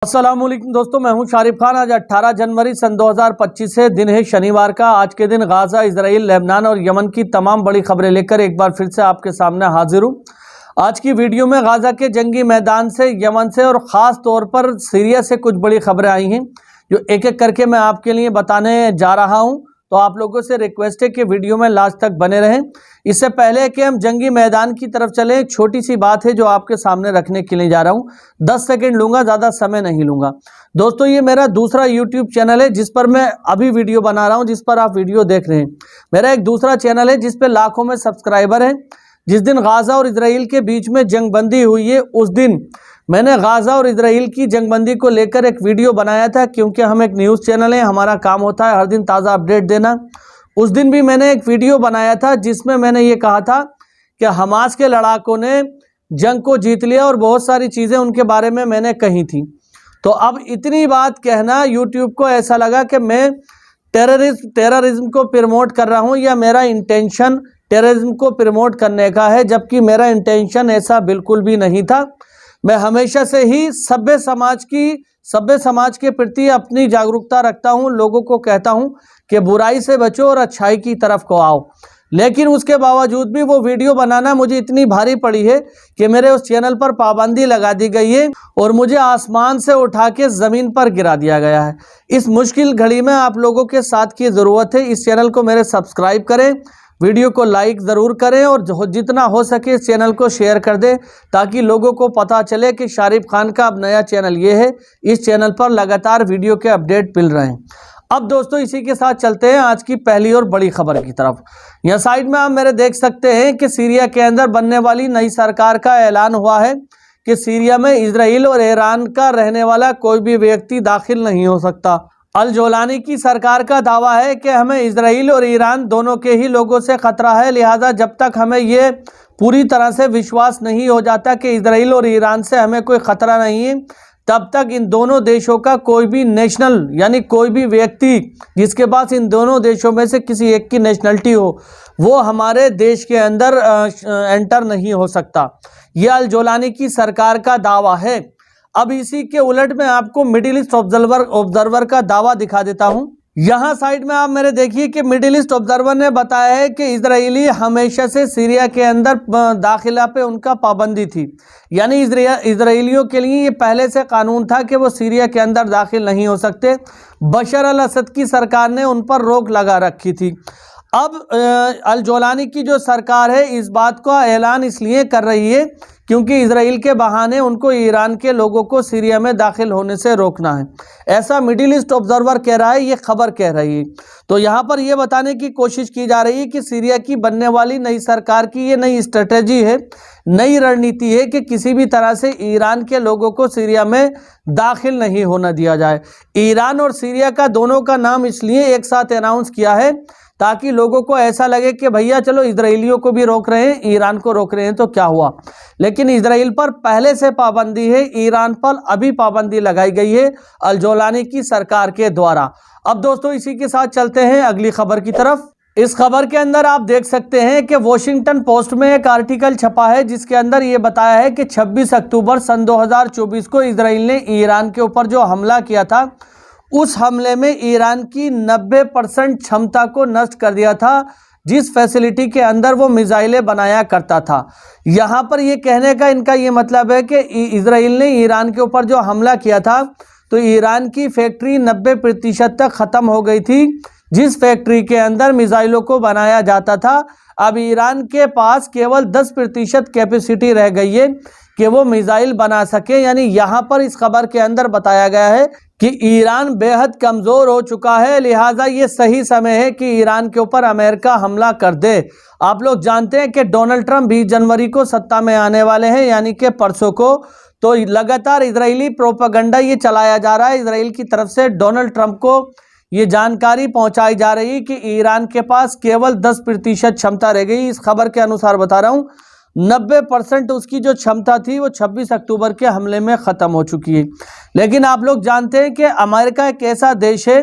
अस्सलामुअलैकुम दोस्तों, मैं हूं शारिफ खान। आज 18 जनवरी सन 2025 है, दिन है शनिवार का। आज के दिन गाजा, इजराइल, लेबनान और यमन की तमाम बड़ी खबरें लेकर एक बार फिर से आपके सामने हाजिर हूं। आज की वीडियो में गाजा के जंगी मैदान से, यमन से और ख़ास तौर पर सीरिया से कुछ बड़ी खबरें आई हैं जो एक एक करके मैं आपके लिए बताने जा रहा हूं। तो आप लोगों से रिक्वेस्ट है कि वीडियो में लास्ट तक बने रहें। इससे पहले कि हम जंगी मैदान की तरफ चलें, एक छोटी सी बात है जो आपके सामने रखने के लिए जा रहा हूं। 10 सेकंड लूंगा, ज़्यादा समय नहीं लूंगा। दोस्तों, ये मेरा दूसरा यूट्यूब चैनल है जिस पर मैं अभी वीडियो बना रहा हूं, जिस पर आप वीडियो देख रहे हैं। मेरा एक दूसरा चैनल है जिस पर लाखों में सब्सक्राइबर हैं। जिस दिन गाजा और इजराइल के बीच में जंगबंदी हुई है, उस दिन मैंने गाजा और इजराइल की जंगबंदी को लेकर एक वीडियो बनाया था, क्योंकि हम एक न्यूज़ चैनल है, हमारा काम होता है हर दिन ताज़ा अपडेट देना। उस दिन भी मैंने एक वीडियो बनाया था जिसमें मैंने ये कहा था कि हमास के लड़ाकों ने जंग को जीत लिया और बहुत सारी चीज़ें उनके बारे में मैंने कही थी। तो अब इतनी बात कहना यूट्यूब को ऐसा लगा कि मैं टेररिज्म को प्रमोट कर रहा हूँ, या मेरा इंटेंशन टेररिज्म को प्रमोट करने का है, जबकि मेरा इंटेंशन ऐसा बिल्कुल भी नहीं था। मैं हमेशा से ही सभ्य समाज के प्रति अपनी जागरूकता रखता हूं। लोगों को कहता हूं कि बुराई से बचो और अच्छाई की तरफ को आओ। लेकिन उसके बावजूद भी वो वीडियो बनाना मुझे इतनी भारी पड़ी है कि मेरे उस चैनल पर पाबंदी लगा दी गई है और मुझे आसमान से उठा के ज़मीन पर गिरा दिया गया है। इस मुश्किल घड़ी में आप लोगों के साथ की ज़रूरत है। इस चैनल को मेरे सब्सक्राइब करें, वीडियो को लाइक ज़रूर करें और जितना हो सके इस चैनल को शेयर कर दें, ताकि लोगों को पता चले कि शारिफ खान का अब नया चैनल ये है। इस चैनल पर लगातार वीडियो के अपडेट मिल रहे हैं। अब दोस्तों, इसी के साथ चलते हैं आज की पहली और बड़ी खबर की तरफ। यहाँ साइड में आप मेरे देख सकते हैं कि सीरिया के अंदर बनने वाली नई सरकार का ऐलान हुआ है कि सीरिया में इजराइल और ईरान का रहने वाला कोई भी व्यक्ति दाखिल नहीं हो सकता। अल जोलानी की सरकार का दावा है कि हमें इजराइल और ईरान दोनों के ही लोगों से खतरा है, लिहाजा जब तक हमें ये पूरी तरह से विश्वास नहीं हो जाता कि इजराइल और ईरान से हमें कोई खतरा नहीं है, तब तक इन दोनों देशों का कोई भी नेशनल, यानी कोई भी व्यक्ति जिसके पास इन दोनों देशों में से किसी एक की नेशनलिटी हो, वो हमारे देश के अंदर एंटर नहीं हो सकता। ये अल जोलानी की सरकार का दावा है। अब इसी के उलट मैं आपको मिडिल ईस्ट ऑब्जर्वर का दावा दिखा देता हूं। यहां साइड में आप मेरे देखिए कि मिडिल ईस्ट ऑब्जर्वर ने बताया है कि इजरायली हमेशा से सीरिया के अंदर दाखिला पे उनका पाबंदी थी, यानी इजरायलियों के लिए ये पहले से कानून था कि वो सीरिया के अंदर दाखिल नहीं हो सकते। बशर अल असद की सरकार ने उन पर रोक लगा रखी थी। अब अल जोलानी की जो सरकार है इस बात का ऐलान इसलिए कर रही है क्योंकि इजराइल के बहाने उनको ईरान के लोगों को सीरिया में दाखिल होने से रोकना है। ऐसा मिडिल ईस्ट ऑब्जर्वर कह रहा है, ये खबर कह रही है। तो यहाँ पर यह बताने की कोशिश की जा रही है कि सीरिया की बनने वाली नई सरकार की ये नई स्ट्रेटेजी है, नई रणनीति है कि किसी भी तरह से ईरान के लोगों को सीरिया में दाखिल नहीं होना दिया जाए। ईरान और सीरिया का दोनों का नाम इसलिए एक साथ अनाउंस किया है ताकि लोगों को ऐसा लगे कि भैया चलो इजरायलियों को भी रोक रहे हैं, ईरान को रोक रहे हैं तो क्या हुआ। लेकिन इजराइल पर पहले से पाबंदी है, ईरान पर अभी पाबंदी लगाई गई है अल जोलानी की सरकार के द्वारा। अब दोस्तों, इसी के साथ चलते हैं अगली खबर की तरफ। इस खबर के अंदर आप देख सकते हैं कि वॉशिंगटन पोस्ट में एक आर्टिकल छपा है जिसके अंदर ये बताया है कि 26 अक्टूबर सन 2024 को इजराइल ने ईरान के ऊपर जो हमला किया था, उस हमले में ईरान की 90% क्षमता को नष्ट कर दिया था, जिस फैसिलिटी के अंदर वो मिसाइलें बनाया करता था। यहाँ पर ये कहने का इनका ये मतलब है कि इजराइल ने ईरान के ऊपर जो हमला किया था तो ईरान की फैक्ट्री 90% तक ख़त्म हो गई थी, जिस फैक्ट्री के अंदर मिसाइलों को बनाया जाता था। अब ईरान के पास केवल 10% कैपेसिटी रह गई है कि वो मिसाइल बना सके। यानी यहाँ पर इस खबर के अंदर बताया गया है कि ईरान बेहद कमज़ोर हो चुका है, लिहाजा ये सही समय है कि ईरान के ऊपर अमेरिका हमला कर दे। आप लोग जानते हैं कि डोनाल्ड ट्रंप 20 जनवरी को सत्ता में आने वाले हैं, यानी कि परसों को। तो लगातार इजरायली प्रोपेगेंडा ये चलाया जा रहा है, इजराइल की तरफ से डोनाल्ड ट्रंप को ये जानकारी पहुंचाई जा रही है कि ईरान के पास केवल 10% क्षमता रह गई। इस खबर के अनुसार बता रहा हूँ, 90% उसकी जो क्षमता थी वो 26 अक्टूबर के हमले में ख़त्म हो चुकी है। लेकिन आप लोग जानते हैं कि अमेरिका एक ऐसा देश है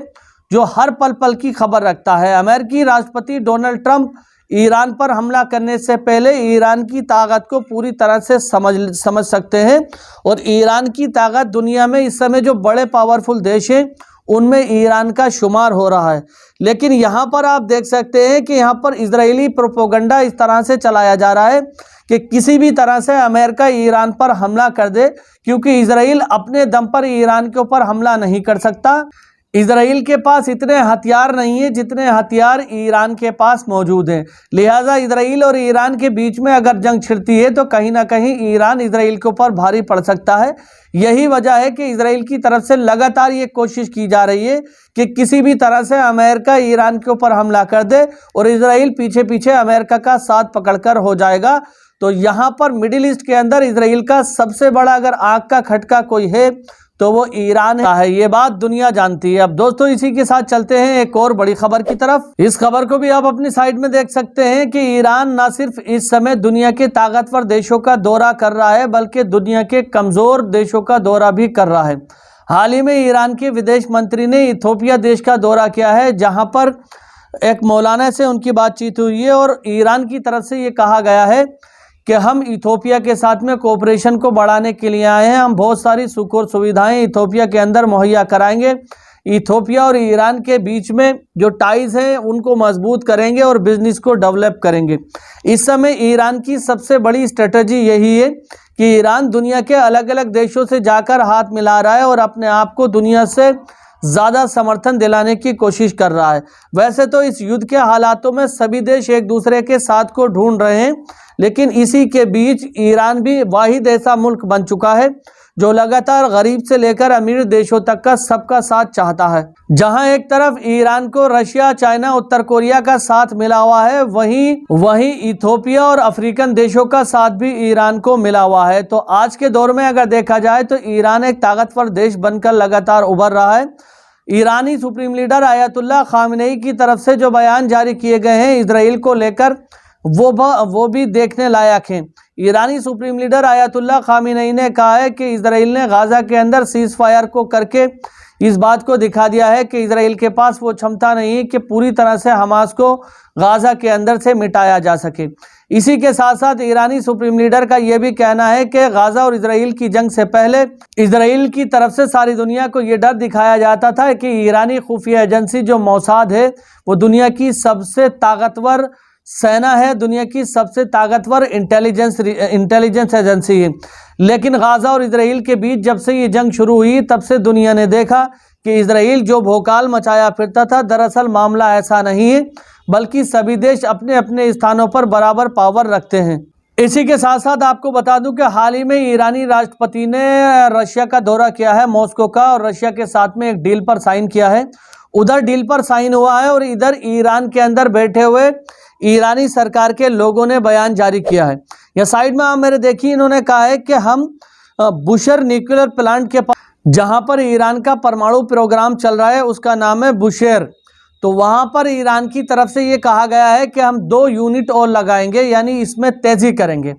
जो हर पल पल की खबर रखता है। अमेरिकी राष्ट्रपति डोनाल्ड ट्रंप ईरान पर हमला करने से पहले ईरान की ताकत को पूरी तरह से समझ सकते हैं। और ईरान की ताकत दुनिया में इस समय जो बड़े पावरफुल देश हैं उनमें ईरान का शुमार हो रहा है। लेकिन यहाँ पर आप देख सकते हैं कि यहाँ पर इजरायली प्रोपेगेंडा इस तरह से चलाया जा रहा है कि किसी भी तरह से अमेरिका ईरान पर हमला कर दे, क्योंकि इजराइल अपने दम पर ईरान के ऊपर हमला नहीं कर सकता। इजराइल के पास इतने हथियार नहीं है जितने हथियार ईरान के पास मौजूद हैं। लिहाजा इजराइल और ईरान के बीच में अगर जंग छिड़ती है तो कहीं ना कहीं ईरान इजराइल के ऊपर भारी पड़ सकता है। यही वजह है कि इजराइल की तरफ से लगातार ये कोशिश की जा रही है कि किसी भी तरह से अमेरिका ईरान के ऊपर हमला कर दे और इजराइल पीछे पीछे अमेरिका का साथ पकड़कर हो जाएगा। तो यहाँ पर मिडिल ईस्ट के अंदर इजराइल का सबसे बड़ा अगर आग का खटका कोई है तो वो ईरान है। ये बात दुनिया जानती है। अब दोस्तों इसी के साथ चलते हैं एक और बड़ी खबर की तरफ। इस खबर को भी आप अपनी साइड में देख सकते हैं कि ईरान न सिर्फ इस समय दुनिया के ताकतवर देशों का दौरा कर रहा है बल्कि दुनिया के कमजोर देशों का दौरा भी कर रहा है। हाल ही में ईरान के विदेश मंत्री ने इथोपिया देश का दौरा किया है, जहां पर एक मौलाना से उनकी बातचीत हुई है और ईरान की तरफ से ये कहा गया है कि हम इथोपिया के साथ में कोऑपरेशन को बढ़ाने के लिए आए हैं। हम बहुत सारी सुख और सुविधाएं इथोपिया के अंदर मुहैया कराएंगे। इथोपिया और ईरान के बीच में जो टाइज हैं उनको मजबूत करेंगे और बिजनेस को डेवलप करेंगे। इस समय ईरान की सबसे बड़ी स्ट्रेटजी यही है कि ईरान दुनिया के अलग अलग देशों से जाकर हाथ मिला रहा है और अपने आप को दुनिया से ज़्यादा समर्थन दिलाने की कोशिश कर रहा है। वैसे तो इस युद्ध के हालातों में सभी देश एक दूसरे के साथ को ढूंढ रहे हैं, लेकिन इसी के बीच ईरान भी वाहिद ऐसा मुल्क बन चुका है जो लगातार गरीब से लेकर अमीर देशों तक का सबका साथ चाहता है। जहां एक तरफ ईरान को रशिया, चाइना, उत्तर कोरिया का साथ मिला हुआ है, वहीं इथोपिया और अफ्रीकन देशों का साथ भी ईरान को मिला हुआ है। तो आज के दौर में अगर देखा जाए तो ईरान एक ताकतवर देश बनकर लगातार उभर रहा है। ईरानी सुप्रीम लीडर आयतुल्लाह खामेनी की तरफ से जो बयान जारी किए गए हैं इजराइल को लेकर वो भी देखने लायक हैं। ईरानी सुप्रीम लीडर आयतुल्लाह खामेनी ने कहा है कि इजराइल ने गाजा के अंदर सीज फायर को करके इस बात को दिखा दिया है कि इजराइल के पास वो क्षमता नहीं है कि पूरी तरह से हमास को गाजा के अंदर से मिटाया जा सके। इसी के साथ साथ ईरानी सुप्रीम लीडर का यह भी कहना है कि गाजा और इजराइल की जंग से पहले इजराइल की तरफ से सारी दुनिया को यह डर दिखाया जाता था कि ईरानी खुफिया एजेंसी जो मोसाद है वो दुनिया की सबसे ताकतवर सेना है, दुनिया की सबसे ताकतवर इंटेलिजेंस एजेंसी है। लेकिन गाजा और इजराइल के बीच जब से ये जंग शुरू हुई तब से दुनिया ने देखा कि इजराइल जो भोकाल मचाया फिरता था, दरअसल मामला ऐसा नहीं है, बल्कि सभी देश अपने अपने स्थानों पर बराबर पावर रखते हैं। इसी के साथ साथ आपको बता दूं कि हाल ही में ईरानी राष्ट्रपति ने रशिया का दौरा किया है, मॉस्को का, और रशिया के साथ में एक डील पर साइन किया है। उधर डील पर साइन हुआ है और इधर ईरान के अंदर बैठे हुए ईरानी सरकार के लोगों ने बयान जारी किया है। या साइड में आप मेरे देखिए, इन्होंने कहा है कि हम बुशर न्यूक्लियर प्लांट के पास, जहां पर ईरान का परमाणु प्रोग्राम चल रहा है, उसका नाम है बुशेर, तो वहां पर ईरान की तरफ से ये कहा गया है कि हम 2 यूनिट और लगाएंगे, यानी इसमें तेजी करेंगे।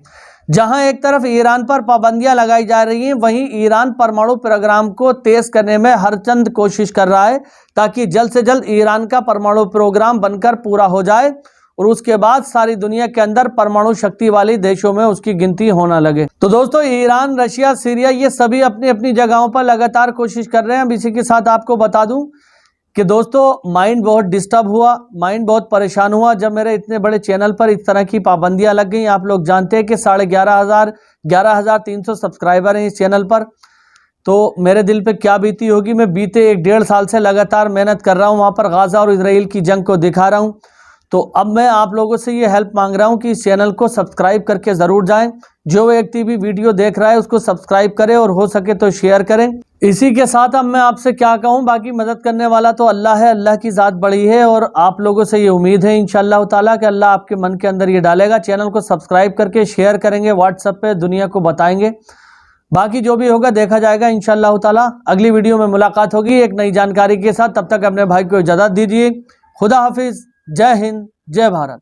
जहां एक तरफ ईरान पर पाबंदियां लगाई जा रही हैं, वहीं ईरान परमाणु प्रोग्राम को तेज करने में हर चंद कोशिश कर रहा है ताकि जल्द से जल्द ईरान का परमाणु प्रोग्राम बनकर पूरा हो जाए और उसके बाद सारी दुनिया के अंदर परमाणु शक्ति वाली देशों में उसकी गिनती होना लगे। तो दोस्तों, ईरान, रशिया, सीरिया, ये सभी अपनी अपनी जगहों पर लगातार कोशिश कर रहे हैं। अब इसी के साथ आपको बता दूं कि दोस्तों माइंड बहुत डिस्टर्ब हुआ, माइंड बहुत परेशान हुआ जब मेरे इतने बड़े चैनल पर इस तरह की पाबंदियां लग गई। आप लोग जानते हैं कि 11,500 सब्सक्राइबर हैं इस चैनल पर, तो मेरे दिल पे क्या बीती होगी। मैं बीते 1-1.5 साल से लगातार मेहनत कर रहा हूँ, वहाँ पर गाजा और इजराइल की जंग को दिखा रहा हूँ। तो अब मैं आप लोगों से ये हेल्प मांग रहा हूँ कि इस चैनल को सब्सक्राइब करके ज़रूर जाएं। जो व्यक्ति भी वीडियो देख रहा है उसको सब्सक्राइब करें और हो सके तो शेयर करें। इसी के साथ अब मैं आपसे क्या कहूँ, बाकी मदद करने वाला तो अल्लाह है, अल्लाह की ज़ात बड़ी है और आप लोगों से ये उम्मीद है इंशाअल्लाह ताला कि अल्लाह आपके मन के अंदर ये डालेगा। चैनल को सब्सक्राइब करके शेयर करेंगे, व्हाट्सएप पे दुनिया को बताएंगे। बाकी जो भी होगा देखा जाएगा इंशाअल्लाह ताला। अगली वीडियो में मुलाकात होगी एक नई जानकारी के साथ। तब तक अपने भाई को इजाज़त दीजिए। खुदा हाफिज़। जय हिंद, जय भारत।